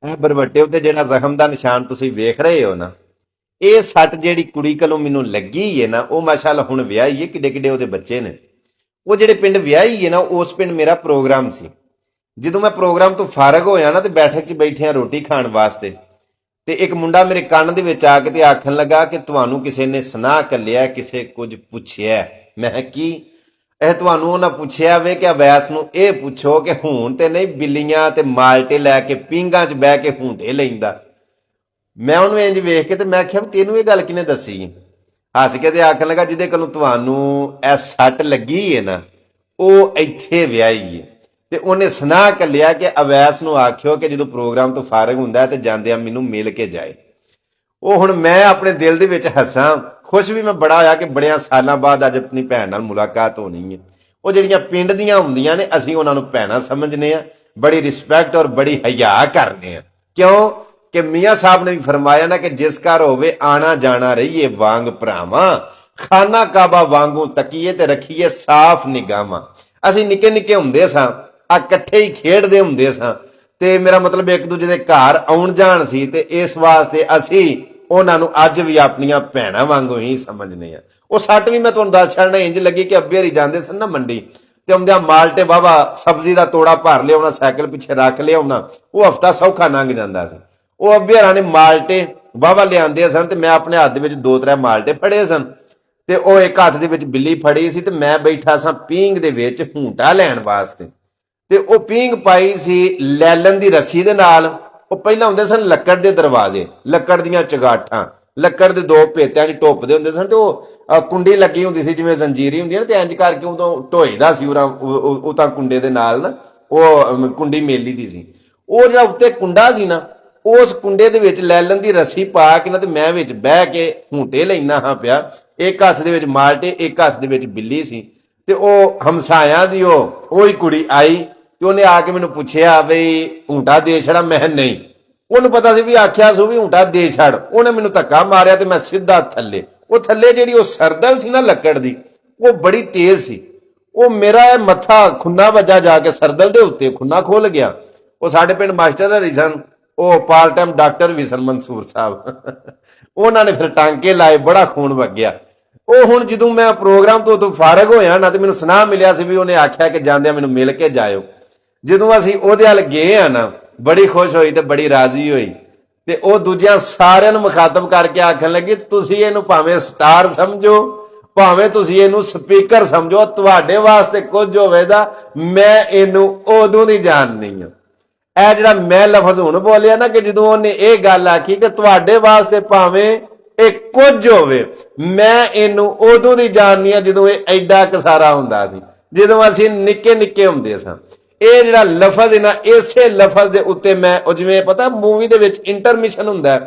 ਇਹ ਬਰਵੱਟੇ ਉੱਤੇ ਜਿਹੜਾ ਜ਼ਖਮ ਦਾ ਨਿਸ਼ਾਨ ਤੁਸੀਂ ਵੇਖ ਰਹੇ ਹੋ ਨਾ, ਇਹ ਸੱਟ ਜਿਹੜੀ ਕੁੜੀ ਕੋਲੋਂ ਮੈਨੂੰ ਲੱਗੀ ਹੈ ਨਾ, ਉਹ ਮਾਸ਼ਾਅੱਲਾ ਹੁਣ ਵਿਆਹੀ ਹੈ, ਕਿੱਡੇ ਕਿੱਡੇ ਉਹਦੇ ਬੱਚੇ ਨੇ। ਉਹ ਜਿਹੜੇ ਪਿੰਡ ਵਿਆਹੀ ਹੈ ਨਾ, ਉਸ ਪਿੰਡ ਮੇਰਾ ਪ੍ਰੋਗਰਾਮ ਸੀ। ਜਦੋਂ ਮੈਂ ਪ੍ਰੋਗਰਾਮ ਤੋਂ ਫਾਰਗ ਹੋਇਆ ਨਾ, ਤੇ ਬੈਠਕ 'ਚ ਬੈਠਿਆ ਰੋਟੀ ਖਾਣ ਵਾਸਤੇ, ਤੇ ਇੱਕ ਮੁੰਡਾ ਮੇਰੇ ਕੰਨ ਦੇ ਵਿੱਚ ਆ ਕੇ ਤੇ ਆਖਣ ਲੱਗਾ ਕਿ ਤੁਹਾਨੂੰ ਕਿਸੇ ਨੇ ਸੁਨਾਹ ਕੱਲਿਆ, ਕਿਸੇ ਕੁਝ ਪੁੱਛਿਆ। ਮੈਂ ਕਿਹਾ ਕੀ? ਇਹ ਤੁਹਾਨੂੰ ਉਹਨਾਂ ਪੁੱਛਿਆ ਵੇ ਕਿ ਅਵੈਸ ਨੂੰ ਇਹ ਪੁੱਛੋ ਕਿ ਹੁਣ ਤੇ ਨਹੀਂ ਬਿੱਲੀਆਂ ਤੇ ਮਾਲਟੇ ਲੈ ਕੇ ਪੀਂਘਾਂ 'ਚ ਬਹਿ ਕੇ ਹੁੰਦੇ ਲੈਂਦਾ। ਮੈਂ ਉਹਨੂੰ ਇੰਜ ਵੇਖ ਕੇ ਤੇ ਮੈਂ ਆਖਿਆ ਵੀ ਤੈਨੂੰ ਇਹ ਗੱਲ ਕਿਹਨੇ ਦੱਸੀ? ਹੱਸ ਕੇ ਤੇ ਆਖਣ ਲੱਗਾ ਜਿਹਦੇ ਕੋਲੋਂ ਤੁਹਾਨੂੰ ਇਹ ਸੱਟ ਲੱਗੀ ਹੈ ਨਾ, ਉਹ ਇੱਥੇ ਵਿਆਹੀ ਹੈ, ਤੇ ਉਹਨੇ ਸੁਨਾਹ ਕੱਲਿਆ ਕਿ ਅਵੈਸ ਨੂੰ ਆਖਿਓ ਕਿ ਜਦੋਂ ਪ੍ਰੋਗਰਾਮ ਤੋਂ ਫਾਰਗ ਹੁੰਦਾ ਤੇ ਜਾਂਦਿਆਂ ਮੈਨੂੰ ਮਿਲ ਕੇ ਜਾਏ। ਉਹ ਹੁਣ ਮੈਂ ਆਪਣੇ ਦਿਲ ਦੇ ਵਿੱਚ ਹੱਸਾਂ, ਖੁਸ਼ ਵੀ ਮੈਂ ਬੜਾ ਹੋਇਆ ਕਿ ਬੜਿਆਂ ਸਾਲਾਂ ਬਾਅਦ ਅੱਜ ਆਪਣੀ ਭੈਣ ਨਾਲ ਮੁਲਾਕਾਤ ਹੋਣੀ ਹੈ। ਉਹ ਜਿਹੜੀਆਂ ਪਿੰਡ ਦੀਆਂ ਹੁੰਦੀਆਂ ਨੇ, ਅਸੀਂ ਉਹਨਾਂ ਨੂੰ ਭੈਣਾਂ ਸਮਝਨੇ ਆ, ਬੜੀ ਰਿਸਪੈਕਟ ਔਰ ਬੜੀ ਹਯਾ ਕਰਨੇ ਆ। ਕਿਉਂ ਕਿ ਮੀਆਂ ਸਾਹਿਬ ਨੇ ਵੀ ਫਰਮਾਇਆ ਨਾ ਕਿ ਜਿਸ ਘਰ ਹੋਵੇ ਆਣਾ ਜਾਣਾ ਰਹੀਏ ਵਾਂਗ ਭਰਾਵਾਂ, ਖਾਨਾ ਕਾਬਾ ਵਾਂਗੂ ਤਕੀਏ ਤੇ ਰੱਖੀਏ ਸਾਫ਼ ਨਿਗਾਹਾਂ। ਅਸੀਂ ਨਿੱਕੇ ਨਿੱਕੇ ਹੁੰਦੇ ਸਾਂ, ਆ ਇਕੱਠੇ ਹੀ ਖੇਡਦੇ ਹੁੰਦੇ ਸਾਂ, ਤੇ ਮੇਰਾ ਮਤਲਬ ਇੱਕ ਦੂਜੇ ਦੇ ਘਰ ਆਉਣ ਜਾਣ ਸੀ, ਤੇ ਇਸ ਵਾਸਤੇ ਅਸੀਂ ਉਹਨਾਂ ਨੂੰ ਅੱਜ ਵੀ ਆਪਣੀਆਂ ਭੈਣਾਂ ਵਾਂਗੂ ਹੀ ਸਮਝਨੇ ਆ। ਉਹ ਸੱਟ ਵੀ ਮੈਂ ਤੁਹਾਨੂੰ ਦੱਸ ਛੱਡਣਾ, ਇੰਜ ਲੱਗੀ ਕਿ ਅੱਬੇ ਹਰੀ ਜਾਂਦੇ ਸਨ ਨਾ ਮੰਡੀ, ਤੇ ਆਉਂਦਿਆਂ ਮਾਲਟੇ ਬਾਬਾ ਸਬਜ਼ੀ ਦਾ ਤੋੜਾ ਭਰ ਲਿਆਉਣਾ, ਸਾਈਕਲ ਪਿੱਛੇ ਰੱਖ ਲਿਆਉਣਾ, ਉਹ ਹਫਤਾ ਸੌਖਾ ਲੰਘ ਜਾਂਦਾ ਸੀ। ਉਹ ਅੱਬੇ ਹਰਾਂ ਨੇ ਮਾਲਟੇ ਵਾਹਵਾ ਲਿਆਂਦੇ ਸਨ, ਤੇ ਮੈਂ ਆਪਣੇ ਹੱਥ ਦੇ ਵਿੱਚ 2-3 ਮਾਲਟੇ ਫੜੇ ਸਨ, ਤੇ ਉਹ ਇੱਕ ਹੱਥ ਦੇ ਵਿੱਚ ਬਿੱਲੀ ਫੜੀ ਸੀ, ਤੇ ਮੈਂ ਬੈਠਾ ਸਾਂ ਪੀਂਘ ਦੇ ਵਿੱਚ ਹੁੰਟਾ ਲੈਣ ਵਾਸਤੇ। ਤੇ ਉਹ ਪੀਂਘ ਪਾਈ ਸੀ ਲੈਲਨ ਦੀ ਰੱਸੀ ਦੇ ਨਾਲ। ਉਹ ਪਹਿਲਾਂ ਹੁੰਦੇ ਸਨ ਲੱਕੜ ਦੇ ਦਰਵਾਜ਼ੇ, ਲੱਕੜ ਦੀਆਂ ਚਗਾਠਾਂ, ਲੱਕੜ ਦੇ 2 ਭੇਤਿਆਂ 'ਚ ਟੋਪਦੇ ਹੁੰਦੇ ਸਨ, ਤੇ ਉਹ ਕੁੰਡੀ ਲੱਗੀ ਹੁੰਦੀ ਸੀ ਜਿਵੇਂ ਜ਼ੰਜੀਰੀ ਹੁੰਦੀ ਹੈ ਨਾ, ਤੇ ਇੰਜ ਕਰਕੇ ਉਦੋਂ ਢੋਈਦਾ ਸੀ ਉਹ ਤਾਂ ਕੁੰਡੇ ਦੇ ਨਾਲ ਨਾ, ਉਹ ਕੁੰਡੀ ਮੇਲੀ ਦੀ ਸੀ। ਉਹ ਜਿਹੜਾ ਉੱਤੇ ਕੁੰਡਾ ਸੀ ਨਾ, ਉਸ ਕੁੰਡੇ ਦੇ ਵਿੱਚ ਲੈਲਨ ਦੀ ਰੱਸੀ ਪਾ ਕੇ ਨਾ, ਤੇ ਮੈਂ ਵਿੱਚ ਬਹਿ ਕੇ ਹੁੰਟੇ ਲੈਣਾ ਹਾਂ ਪਿਆ। ਇੱਕ ਹੱਥ ਦੇ ਵਿੱਚ ਮਾਲਟੇ, ਇੱਕ ਹੱਥ ਦੇ ਵਿੱਚ ਬਿੱਲੀ ਸੀ। ਤੇ ਉਹ ਹਮਸਾਇਆਂ ਦੀ ਉਹੀ ਕੁੜੀ ਆਈ, ਤੇ ਉਹਨੇ ਆ ਕੇ ਮੈਨੂੰ ਪੁੱਛਿਆ ਬਈ ਊਂਟਾ ਦੇ ਛੜਾ। ਮੈਂ ਨਹੀਂ, ਉਹਨੂੰ ਪਤਾ ਸੀ ਵੀ ਆਖਿਆ ਸੋ ਵੀ ਊਂਟਾ ਦੇ ਛੜ। ਉਹਨੇ ਮੈਨੂੰ ਧੱਕਾ ਮਾਰਿਆ ਤੇ ਮੈਂ ਸਿੱਧਾ ਥੱਲੇ। ਉਹ ਥੱਲੇ ਜਿਹੜੀ ਉਹ ਸਰਦਲ ਸੀ ਨਾ ਲੱਕੜ ਦੀ, ਉਹ ਬੜੀ ਤੇਜ਼ ਸੀ। ਉਹ ਮੇਰਾ ਇਹ ਮੱਥਾ ਖੁੰਨਾ ਵੱਜਾ, ਜਾ ਕੇ ਸਰਦਲ ਦੇ ਉੱਤੇ ਖੁੰਨਾ ਖੋਲ ਗਿਆ। ਉਹ ਸਾਡੇ ਪਿੰਡ ਮਾਸਟਰ ਹਰੀ ਸਨ, ਉਹ ਪਾਰਟ ਟਾਈਮ ਡਾਕਟਰ ਵੀ ਸਨ, ਮਨਸੂਰ ਸਾਹਿਬ। ਉਹਨਾਂ ਨੇ ਫਿਰ ਟਾਂਕੇ ਲਾਏ, ਬੜਾ ਖੂਨ ਵਗਿਆ। ਉਹ ਹੁਣ ਜਦੋਂ ਮੈਂ ਪ੍ਰੋਗਰਾਮ ਤੋਂ ਫਾਰਗ ਹੋਇਆ ਨਾ, ਤੇ ਮੈਨੂੰ ਸੁਨਾਹ ਮਿਲਿਆ ਸੀ ਵੀ ਉਹਨੇ ਆਖਿਆ ਕਿ ਜਾਂਦਿਆਂ ਮੈਨੂੰ ਮਿਲ ਕੇ ਜਾਇਓ। ਜਦੋਂ ਅਸੀਂ ਉਹਦੇ ਵੱਲ ਗਏ ਆ ਨਾ, ਬੜੀ ਖੁਸ਼ ਹੋਈ ਤੇ ਬੜੀ ਰਾਜ਼ੀ ਹੋਈ, ਤੇ ਉਹ ਦੂਜਿਆਂ ਸਾਰਿਆਂ ਨੂੰ ਮੁਖਾਤਬ ਕਰਕੇ ਆਖਣ ਲੱਗੀ ਤੁਸੀਂ ਇਹਨੂੰ ਭਾਵੇਂ ਸਟਾਰ ਸਮਝੋ, ਭਾਵੇਂ ਤੁਸੀਂ ਇਹਨੂੰ ਸਪੀਕਰ ਸਮਝੋ, ਤੁਹਾਡੇ ਵਾਸਤੇ ਕੁਝ ਹੋਵੇਗਾ, ਮੈਂ ਇਹਨੂੰ ਉਦੋਂ ਦੀ ਜਾਣਨੀ ਆ। ਇਹ ਜਿਹੜਾ ਮੈਂ ਲਫ਼ਜ਼ ਹੁਣ ਬੋਲਿਆ ਨਾ, ਕਿ ਜਦੋਂ ਉਹਨੇ ਇਹ ਗੱਲ ਆਖੀ ਕਿ ਤੁਹਾਡੇ ਵਾਸਤੇ ਭਾਵੇਂ ਇਹ ਕੁਝ ਹੋਵੇ, ਮੈਂ ਇਹਨੂੰ ਉਦੋਂ ਦੀ ਜਾਣਨੀ ਆ ਜਦੋਂ ਇਹ ਐਡਾ ਕਸਾਰਾ ਹੁੰਦਾ ਸੀ, ਜਦੋਂ ਅਸੀਂ ਨਿੱਕੇ ਨਿੱਕੇ ਹੁੰਦੇ ਸਾਂ। ਇਹ ਜਿਹੜਾ ਲਫ਼ਜ਼ ਹੈ ਨਾ, ਇਸੇ ਲਫ਼ਜ਼ ਦੇ ਉੱਤੇ ਮੈਂ, ਉਹ ਜਿਵੇਂ ਪਤਾ ਮੂਵੀ ਦੇ ਵਿੱਚ ਇੰਟਰਮਿਸ਼ਨ ਹੁੰਦਾ,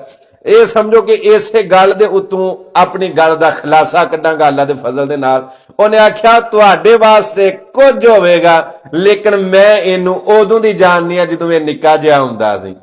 ਇਹ ਸਮਝੋ ਕਿ ਇਸੇ ਗੱਲ ਦੇ ਉੱਤੋਂ ਆਪਣੀ ਗੱਲ ਦਾ ਖੁਲਾਸਾ ਕੱਢਾਂਗਾ ਅੱਲਾ ਦੇ ਫਜ਼ਲ ਦੇ ਨਾਲ। ਉਹਨੇ ਆਖਿਆ ਤੁਹਾਡੇ ਵਾਸਤੇ ਕੁਝ ਹੋਵੇਗਾ, ਲੇਕਿਨ ਮੈਂ ਇਹਨੂੰ ਉਦੋਂ ਦੀ ਜਾਣਨੀ ਆ ਜਦੋਂ ਇਹ ਨਿੱਕਾ ਜਿਹਾ ਹੁੰਦਾ ਸੀ।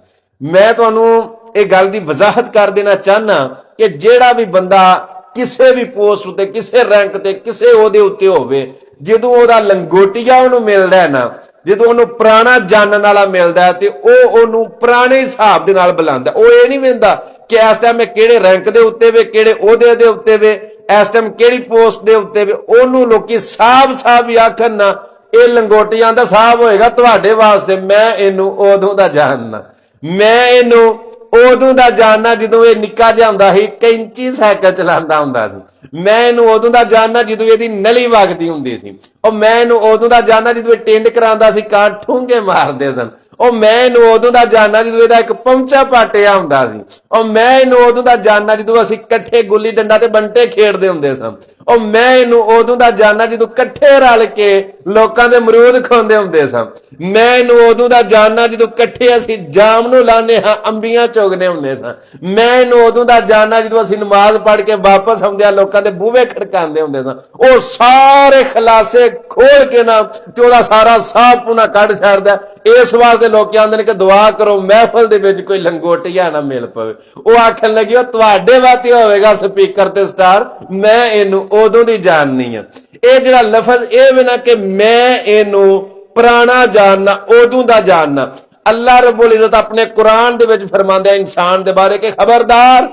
ਮੈਂ ਤੁਹਾਨੂੰ ਇਹ ਗੱਲ ਦੀ ਵਜ਼ਾਹਤ ਕਰ ਦੇਣਾ ਚਾਹਨਾ ਕਿ ਜਿਹੜਾ ਵੀ ਬੰਦਾ ਕਿਸੇ ਵੀ ਪੋਸਟ ਉੱਤੇ, ਕਿਸੇ ਰੈਂਕ ਤੇ, ਕਿਸੇ ਉਹਦੇ ਉੱਤੇ ਹੋਵੇ, ਜਦੋਂ ਉਹਦਾ ਲੰਗੋਟੀਆ ਉਹਨੂੰ ਮਿਲਦਾ ਨਾ, ਜਦੋਂ ਉਹਨੂੰ ਪੁਰਾਣਾ ਜਾਣਨ ਵਾਲਾ ਮਿਲਦਾ, ਤੇ ਉਹ ਉਹਨੂੰ ਪੁਰਾਣੇ ਹਿਸਾਬ ਦੇ ਨਾਲ ਬੁਲਾਉਂਦਾ। ਉਹ ਇਹ ਨਹੀਂ ਵੇਂਦਾ ਕਿ ਇਸ ਟਾਈਮ ਇਹ ਕਿਹੜੇ ਰੈਂਕ ਦੇ ਉੱਤੇ ਵੇ, ਕਿਹੜੇ ਅਹੁਦੇ ਦੇ ਉੱਤੇ ਵੇ, ਇਸ ਟਾਈਮ ਕਿਹੜੀ ਪੋਸਟ ਦੇ ਉੱਤੇ ਵੇ। ਉਹਨੂੰ ਲੋਕੀ ਸਾਹਬ ਵੀ ਆਖਣ ਨਾ, ਇਹ ਲੰਗੋਟੀਆਂ ਦਾ ਸਾਹਬ ਹੋਏਗਾ ਤੁਹਾਡੇ ਵਾਸਤੇ, ਮੈਂ ਇਹਨੂੰ ਉਦੋਂ ਦਾ ਜਾਣਨਾ, ਮੈਂ ਇਹਨੂੰ ਉਦੋਂ ਦਾ ਜਾਣਨਾ ਜਦੋਂ ਇਹ ਨਿੱਕਾ ਜਿਹਾ ਹੁੰਦਾ ਸੀ, ਕੈਂਚੀ ਸਾਈਕਲ ਚਲਾਉਂਦਾ ਹੁੰਦਾ ਸੀ। ਮੈਂ ਇਹਨੂੰ ਉਦੋਂ ਦਾ ਜਾਣਨਾ ਜਦੋਂ ਇਹਦੀ ਨਲੀ ਵਗਦੀ ਹੁੰਦੀ ਸੀ। ਉਹ ਮੈਂ ਇਹਨੂੰ ਉਦੋਂ ਦਾ ਜਾਣਨਾ ਜਦੋਂ ਇਹ ਟਿੰਡ ਕਰਾਉਂਦਾ ਸੀ, ਕਾਂ ਠੂੰਗੇ ਮਾਰਦੇ ਸਨ। ਉਹ ਮੈਂ ਇਹਨੂੰ ਉਦੋਂ ਦਾ ਜਾਣਨਾ ਜਦੋਂ ਇਹਦਾ ਇੱਕ ਪਹੁੰਚਾ ਪਾਟਿਆ ਹੁੰਦਾ ਸੀ। ਉਹ ਮੈਂ ਇਹਨੂੰ ਉਦੋਂ ਦਾ ਜਾਣਨਾ ਜਦੋਂ ਅਸੀਂ ਇਕੱਠੇ ਗੁੱਲੀ ਡੰਡਾ ਤੇ ਬੰਟੇ ਖੇਡਦੇ ਹੁੰਦੇ ਸਾਂ। ਉਹ ਮੈਂ ਇਹਨੂੰ ਉਦੋਂ ਦਾ ਜਾਣਨਾ ਜਦੋਂ ਇਕੱਠੇ ਰਲ ਕੇ ਲੋਕਾਂ ਦੇ ਅਮਰੂਦ ਖਾਂਦੇ ਹੁੰਦੇ ਸਾਂ। ਮੈਂ ਇਹਨੂੰ ਉਦੋਂ ਦਾ ਜਾਣਨਾ ਜਦੋਂ ਇਕੱਠੇ ਅਸੀਂ ਜਾਮ ਨੂੰ ਲਾਉਂਦੇ ਹਾਂ, ਅੰਬੀਆਂ ਚੁਗਦੇ ਹੁੰਦੇ ਸਾਂ। ਮੈਂ ਇਹਨੂੰ ਉਦੋਂ ਦਾ ਜਾਣਨਾ ਜਦੋਂ ਅਸੀਂ ਨਮਾਜ਼ ਪੜ੍ਹ ਕੇ ਵਾਪਸ ਆਉਂਦਿਆਂ ਲੋਕਾਂ ਦੇ ਬੂਹੇ ਖੜਕਾਉਂਦੇ ਹੁੰਦੇ ਸਾਂ। ਉਹ ਸਾਰੇ ਖਲਾਸੇ ਖੋਲ ਕੇ ਨਾ, ਤੇ ਉਹਦਾ ਸਾਰਾ ਸਾਹ ਪੂਣਾ ਕੱਢ ਛੱਡਦਾ। ਇਸ ਵਾਸਤੇ ਲੋਕ ਆਂਦੇ ਨੇ ਕਿ ਦੁਆ ਕਰੋ ਮਹਿਫਲ ਦੇ ਵਿੱਚ ਕੋਈ ਲੰਗੋਟੀਆ ਨਾ ਮਿਲ ਪਵੇ। ਉਹ ਆਖਣ ਲੱਗੀ ਉਹ ਤੁਹਾਡੇ ਵਾਸਤੇ ਹੋਵੇਗਾ ਸਪੀਕਰ ਤੇ ਸਟਾਰ, ਮੈਂ ਇਹਨੂੰ ਉਦੋਂ ਦੀ ਜਾਣਨੀ ਆ। ਇਹ ਜਿਹੜਾ ਲਫ਼ਜ਼ ਇਹ ਵੀ ਨਾ ਕਿ ਮੈਂ ਇਹਨੂੰ ਪੁਰਾਣਾ ਜਾਣਨਾ, ਉਦੋਂ ਦਾ ਜਾਣਨਾ। اللہ رب العزت اپنے قرآن دے وچ فرماندا ہے انسان دے بارے کہ خبردار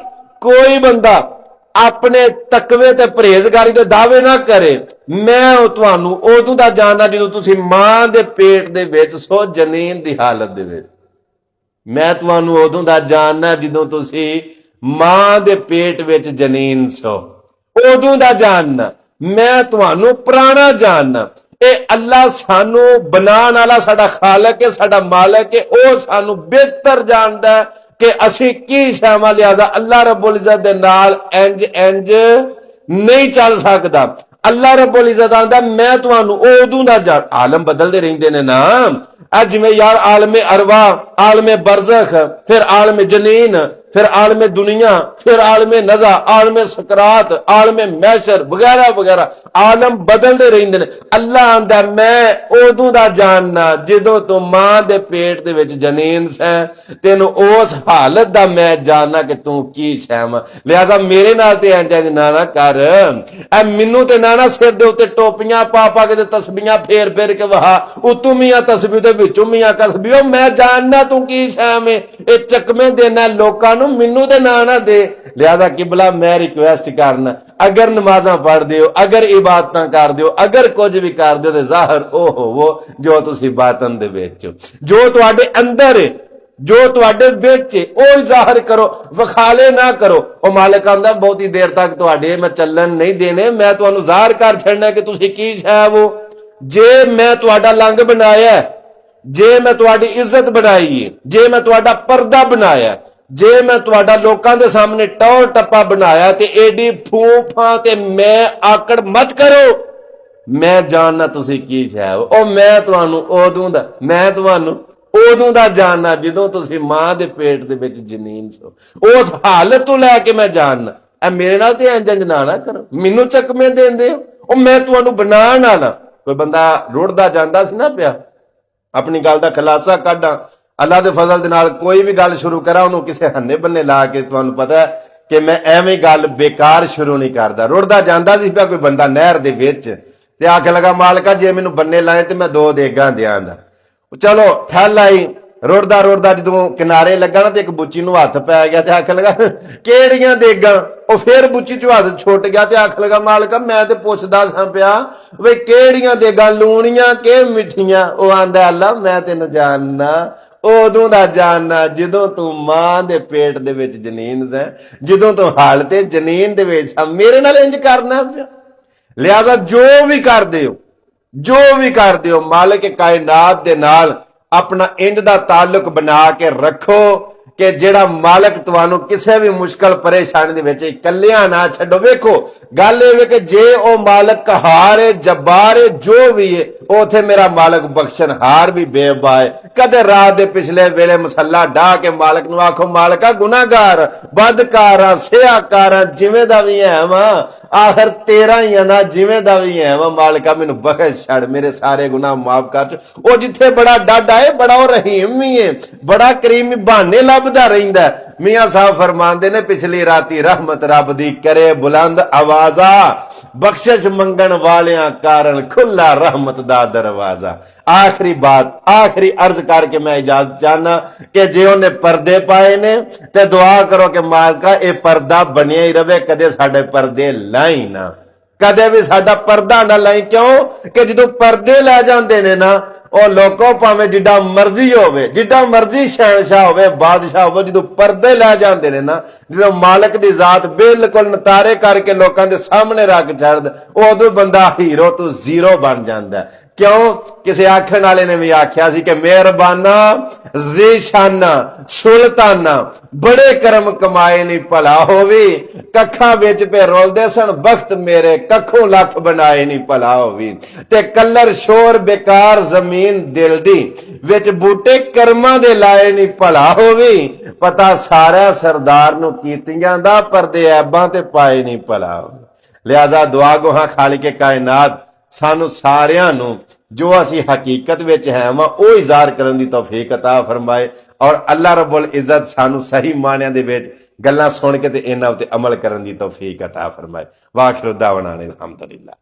کوئی بندہ اپنے تقوی تے پرہیزگاری دے دعوے نہ کرے، میں تانوں ادوں دا جاننا جدوں تسی ماں دے پیٹ دے وچ سو جنین دی حالت دے وچ، میں تانوں ادوں دا جاننا جدوں تسی ماں دے پیٹ وچ جنین سو، ادوں دا جاننا، میں تانوں پرانا جاننا۔ اے اللہ سانو بنان والا ساڈا خالق ہے، ساڈا مالک ہے، او سانو بہتر جاندا ہے کہ اسی کی شامل، لہذا اللہ رب العزت دے نال انج نہیں چل سکدا۔ اللہ رب العزت آندا میں تانوں ادوں دا جان، عالم بدلدے رہندے نے نا، اج میں یار عالم ارواح، عالم برزخ، پھر عالم جنین، پھر عالم دنیا، پھر عالم نزا، عالم سکرات، عالم محشر وغیرہ وغیرہ، عالم بدلدے رہندے نے۔ اللہ آندا میں ادوں دا جاننا جدوں تو ماں دے پیٹ دے وچ جنین سے، تینوں اس حالت دا میں جاننا کہ تو کی شے وا، لہذا میرے نال تے انج نہ کر، اے مینوں تے نہ سر دے اوتے ٹوپیاں پا پا کے تے تسبیحاں پھیر پھیر کے وہا اتوں میاں تسبیح تے وچوں میاں کسبیح، میں جاننا تو کی شے میں، اے چکمے دینا لوکاں نوں، مینوں تے نہ دے۔ لہذا قبلہ میں ریکویسٹ کرنا، اگر نمازاں پڑھ دیو، اگر عبادتاں کر دیو، اگر کچھ بھی کر دیو تے ظاہر او ہو جو تسی باطن دے وچ جو تواڈے اندر ہے، جو تواڈے وچ اوہی ظاہر کرو، وخالے نہ کرو۔ او مالک آندا بہتی دیر تک تواڈے میں چلن نہیں دینے، میں تانوں ظاہر کر چھڑنا کہ تسی کی شے وہ، جے میں تواڈا لنگ بنایا ہے، جے میں تواڈی عزت بنائی ہے، جے میں تواڈا پردہ بنایا ہے، جے میں تواڈا لوکاں دے سامنے ٹور ٹپا بنایا تے ایڈی پھوپھاں تے میں آکڑ مت کرو، میں جاننا تسی کی شے او، میں تانوں ادوں دا جاننا جدوں تسی ماں دے پیٹ دے وچ جنین سو، اس حالت تو لے کے میں جاننا۔ اے میرے نال تے انج نہ کرو، مینوں چکمے دیندے ہو، او میں تانوں بنان والا۔ کوئی بندہ رڑدا جاندا سی نا پیا، اپنی گل دا خلاصہ کڈاں، اللہ دے فضل دے نال کوئی بھی گل شروع کرا انہوں کسے ہنے بننے لا کے، تانوں پتہ ہے کہ میں ایویں گل بیکار شروع نہیں کردا۔ رڑدا جاندا سی پیا کوئی بندہ نہر دے وچ تے آکھے لگا مالکا جے مینوں بننے لائے تے میں 2 دیگاں دیاں دا، چلو ٹھل آئی، روڑدا جدوں کنارے لگا نا تے ایک بچی نو ہاتھ پی گیا تے آکھن لگا کیڑیاں دیگاں، او پھر بچی چوں ہاتھ چھوٹ گیا تے آکھن لگا مالکا میں تے پوچھدا ساں پیا وے کیڑیاں دیگاں، لونیاں کہ میٹھیاں؟ او آندا اللہ میں تینوں جاننا، ادوں دا جاننا جدوں تو ماں دے پیٹ دے وچ جنین سے، جدوں تو حالت جنین دے وچ میرے نال انج کرنا پیا۔ لہذا جو بھی کر دیو مالک کائنات دے نال اپنا انج دا تعلق بنا کے رکھو کہ جیڑا مالک توانو کسے بھی مشکل پریشانی دے وچ کلیاں نہ چھڈو۔ ویکھو گل اے کہ جے او مالک قہار ہے، جبار ہے، جو بھی ہے، اوتھے میرا مالک بخشن ہار بھی بے بائے۔ کدے رات دے پچھلے ویلے مسلح ڈا کے مالک نو آکھو مالکا گناہگار، بدکاراں، سیاکاراں، جویں دا وی ہے ماں آخر تیرا ہی ہے نا، جویں دا وی ہے مالکا مینوں بخش چھڑ، میرے سارے گناہ معاف کر۔ او جتھے بڑا ڈاڈا ہے بڑا او رحیم بھی ہے، بڑا کریم بہانے لبدا رہندا ہے۔ میاں صاحب فرماندے نے پچھلی راتی رحمت رب دی کرے بلند آوازا، بخشش منگن والیاں کارن کھلا رحمت دا دروازہ۔ آخری بات، آخری عرض کر کے میں اجازت چاہنا کہ جے انہیں پردے پائے نے تے دعا کرو کہ مالکا اے پردہ بنیا ہی رہے، کدے ساڈے پردے لائی نہ، کدے بھی ساڈا پردہ نہ لائی۔ کیوں کہ جدوں پردے لے جاندے نے نا او لوکو پاویں جڈا مرضی ہوے، جڈا مرضی شہنشاہ ہوے، بادشاہ ہوے، جدوں پردے لے جاندے نے نا، جدوں مالک دی ذات بالکل نتارے کر کے لوکاں دے سامنے رکھ چھڑ دے، اودوں بندہ ہیرو تو زیرو بن جاندا ہے۔ کیوں؟ کسی آکھن والے نے بھی آکھیا سی کہ مہربانہ ذیشانہ سلطانہ بڑے کرم کمائے نہیں بھلا ہووی، ککھاں وچ پہ رول دے سن بخت میرے، ککھوں لکھ بنائے نہیں بھلا ہووی، تے کلر شور بیکار زمین دل دی وچ بوٹے کرماں دے لائے نہیں بھلا ہووی، پتہ سارا سردار نو کیتیاں دا پردے عیباں تے پائے نہیں بھلا ہووی۔ لہذا دعا گوہاں خالق کائنات سانو ساریاں نو جو اسی حقیقت وچ ہیں او اظہار کرن دی توفیق عطا فرمائے، اور اللہ رب العزت سانو صحیح معنیاں دے وچ گلاں سن کے تے انہاں تے عمل کرن دی توفیق عطا فرمائے۔ واخر دعوانا الحمدللہ۔